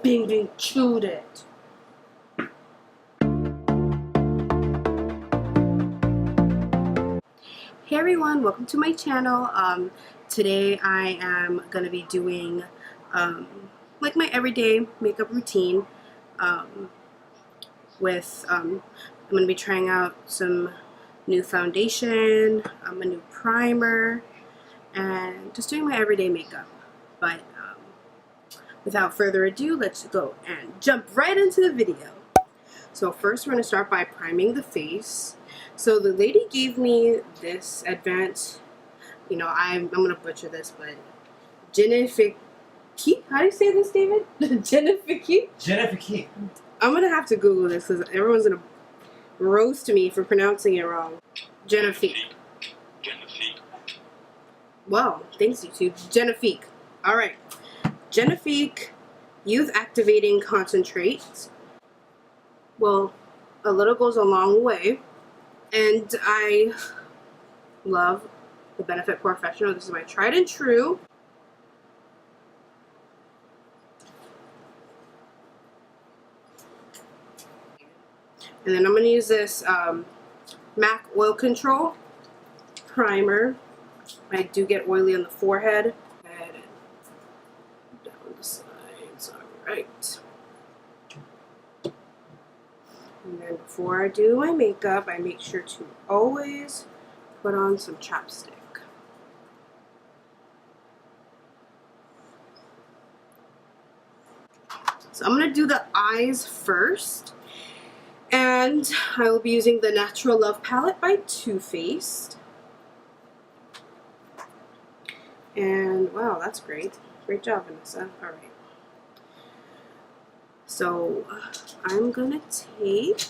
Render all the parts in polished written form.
Bing Bing chewed it. Hey everyone, welcome to my channel. Today I am going to be doing like my everyday makeup routine I'm going to be trying out some new foundation, a new primer, and just doing my everyday makeup. But without further ado, let's go and jump right into the video. So first we're going to start by priming the face. So the lady gave me this advanced, you know, I'm going to butcher this, but Genifique. How do you say this, David? Genifique? Genifique. I'm going to have to Google this because everyone's going to roast me for pronouncing it wrong. Genifique. Genifique. Well, thanks YouTube. Genifique. Alright. Genifique Youth Activating Concentrate. Well, a little goes a long way. And I love the Benefit Porefessional. This is my tried and true. And then I'm going to use this MAC Oil Control primer. I do get oily on the forehead and down the sides. Alright. And then before I do my makeup, I make sure to always put on some chapstick. So I'm going to do the eyes first. And I will be using the Natrual Love Palette by Toofaced. And wow, that's great. Great job, Vanessa. Alright. So I'm gonna take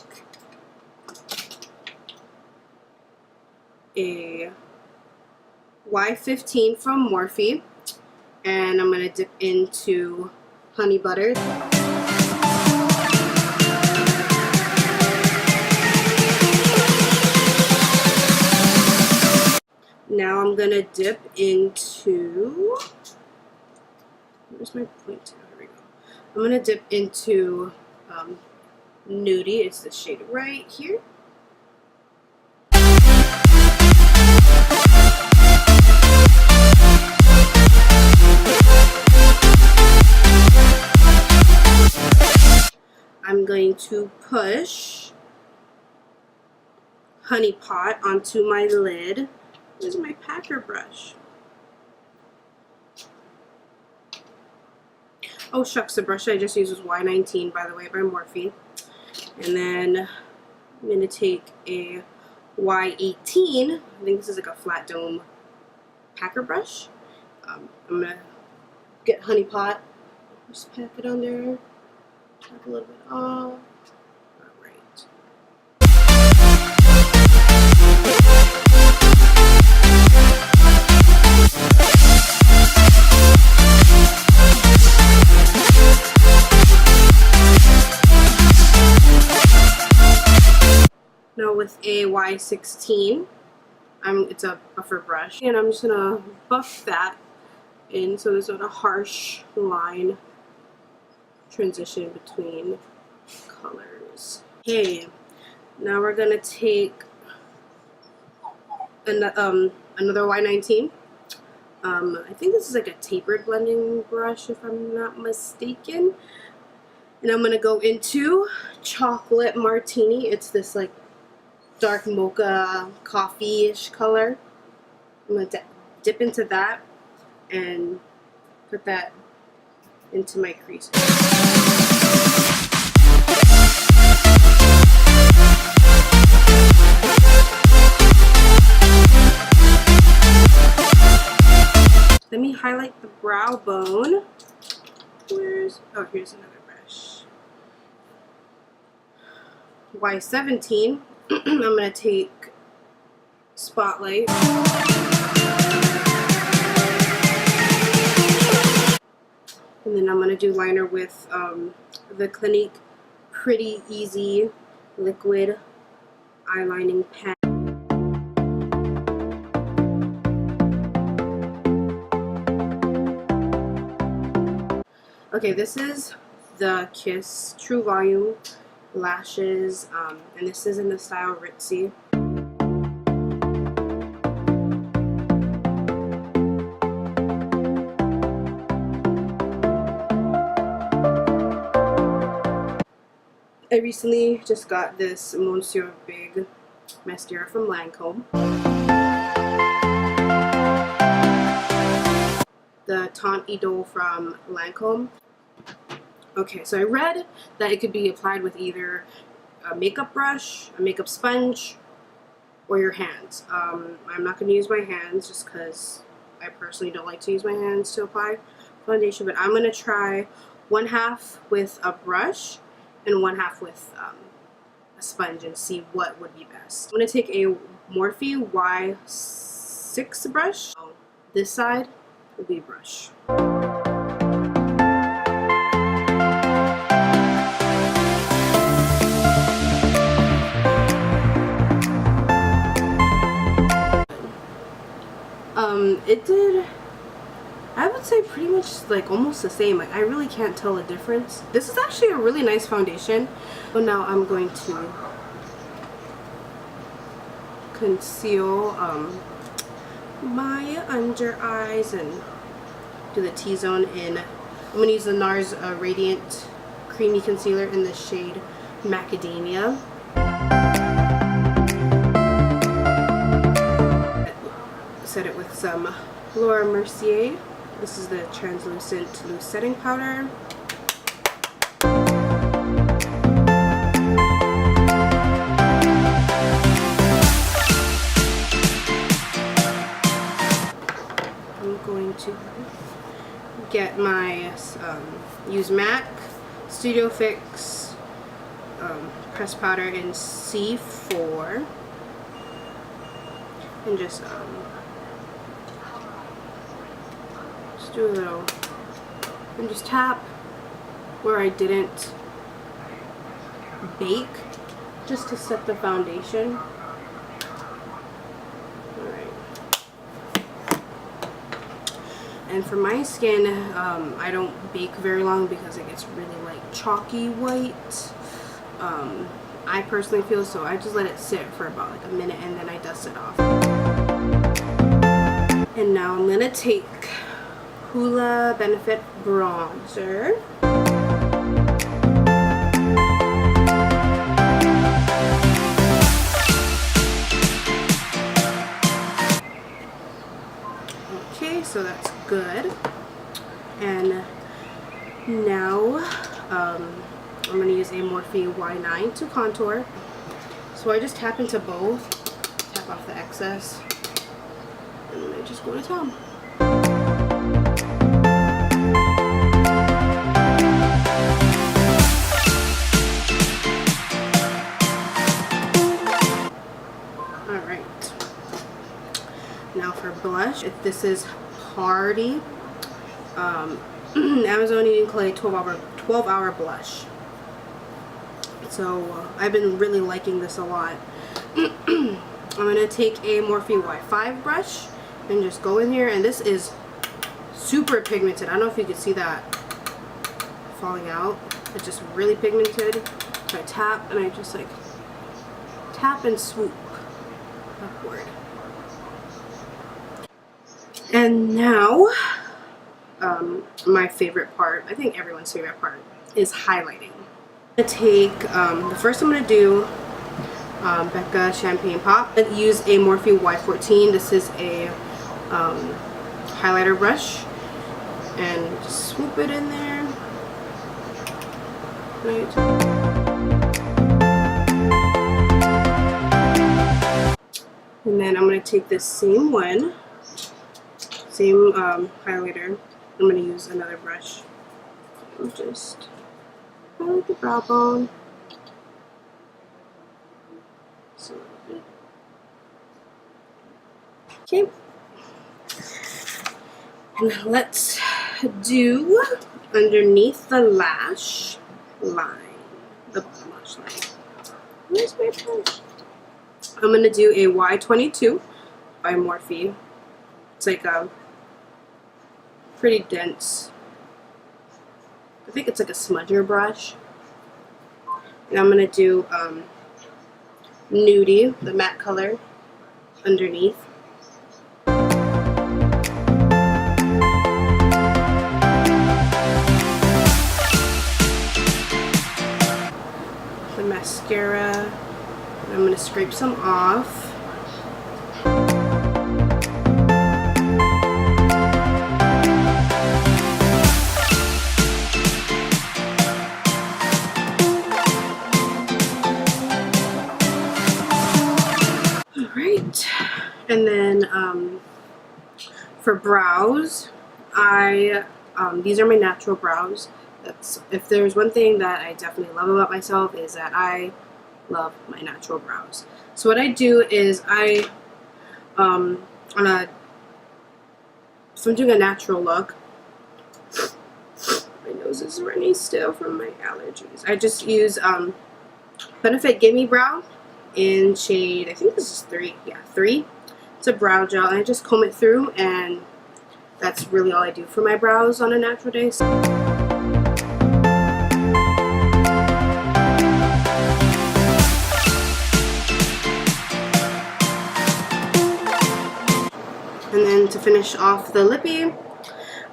a Y15 from Morphe and I'm gonna dip into honey butter. Now I'm gonna dip into, where's my pointer? Here we go. I'm gonna dip into Nudie. It's the shade right here. I'm going to push Honey Pot onto my lid. Where's my packer brush? Oh shucks, the brush I just used was Y19, by the way, by Morphe. And then I'm going to take a Y18. I think this is like a flat dome packer brush. I'm going to get Honey Pot. Just pack it on there. Pack a little bit off. Alright. Now with a Y16, it's a buffer brush, and I'm just gonna buff that in so there's not a harsh line transition between colors. Okay, now we're gonna take another Y19. I think this is like a tapered blending brush if I'm not mistaken. And I'm gonna go into Chocolate Martini. It's this like dark mocha coffee-ish color. I'm going to dip into that and put that into my crease. Let me highlight the brow bone. Here's another brush. Y17. I'm going to take Spotlight. And then I'm going to do liner with the Clinique Pretty Easy Liquid Eyelining Pen. Okay, this is the Kiss True Volume lashes, and this is in the style Ritzy. I recently just got this Monsieur Big mascara from Lancôme. The Teint Idole from Lancôme. Okay, so I read that it could be applied with either a makeup brush, a makeup sponge, or your hands. I'm not going to use my hands just because I personally don't like to use my hands to apply foundation, but I'm going to try 1/2 with a brush and 1/2 with a sponge and see what would be best. I'm going to take a Morphe Y6 brush. So this side will be brush. It did, I would say, pretty much like almost the same. Like I really can't tell a difference. This is actually a really nice foundation. So now I'm going to conceal my under eyes and do the T-zone in. I'm going to use the Nars Radiant Creamy Concealer in the shade Macadamia. Set it with some Laura Mercier. This is the translucent loose setting powder. I'm going to get my use MAC Studio Fix pressed powder in C4 and just do a little and just tap where I didn't bake just to set the foundation. Alright. And for my skin, I don't bake very long because it gets really like chalky white. I personally feel, so I just let it sit for about like a minute and then I dust it off. And now I'm gonna take Hoola Benefit Bronzer. Okay, so that's good. And now I'm going to use a Morphe Y9 to contour. So I just tap into both, tap off the excess, and then I just go to town. Now for blush, this is Party Amazonian Clay 12-hour blush. So I've been really liking this a lot. I'm going to take a Morphe Y5 brush and just go in here, and this is super pigmented. I don't know if you can see that falling out. It's just really pigmented. So I tap and I just like tap and swoop upward. And now, my favorite part, I think everyone's favorite part, is highlighting. I'm going to take, the first I'm going to do Becca Champagne Pop. I'm going to use a Morphe Y14. This is a highlighter brush. And just swoop it in there. Right. And then I'm going to take this same one. Same highlighter. I'm going to use another brush. And just highlight the brow bone. So, okay. And let's do underneath the lash line. The lash line. Where's my brush? I'm going to do a Y22 by Morphe. It's like a pretty dense think it's like a smudger brush. And I'm going to do Nudie, the matte color, underneath. The mascara, and I'm going to scrape some off. Alright, and then for brows, these are my natural brows. If there's one thing that I definitely love about myself is that I love my natural brows. So what I do is if I'm doing a natural look, my nose is runny still from my allergies. I just use Benefit Gimme Brow in shade, I think this is 3. Yeah, 3. It's a brow gel, and I just comb it through, and that's really all I do for my brows on a natural day. And then to finish off the lippie,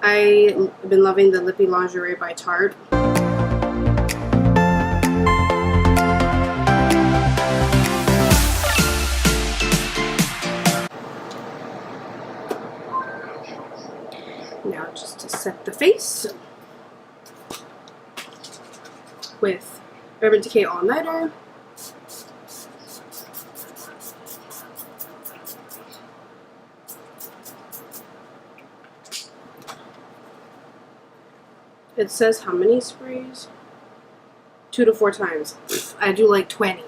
I've been loving the Lippie Lingerie by Tarte. Now just to set the face with Urban Decay All Nighter. It says how many sprays? 2 to 4 times. I do like 20,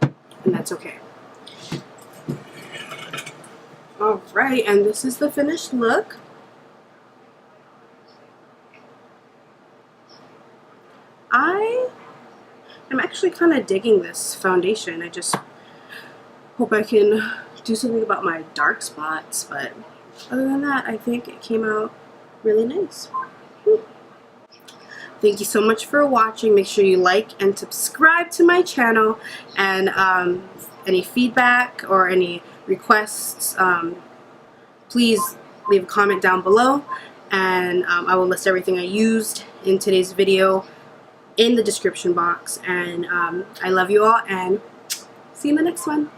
and that's okay. Alright, and this is the finished look. I'm actually kind of digging this foundation. I just hope I can do something about my dark spots, but other than that, I think it came out really nice. Thank you so much for watching. Make sure you like and subscribe to my channel, and any feedback or any requests, please leave a comment down below, and I will list everything I used in today's video in the description box. And I love you all, and see you in the next one.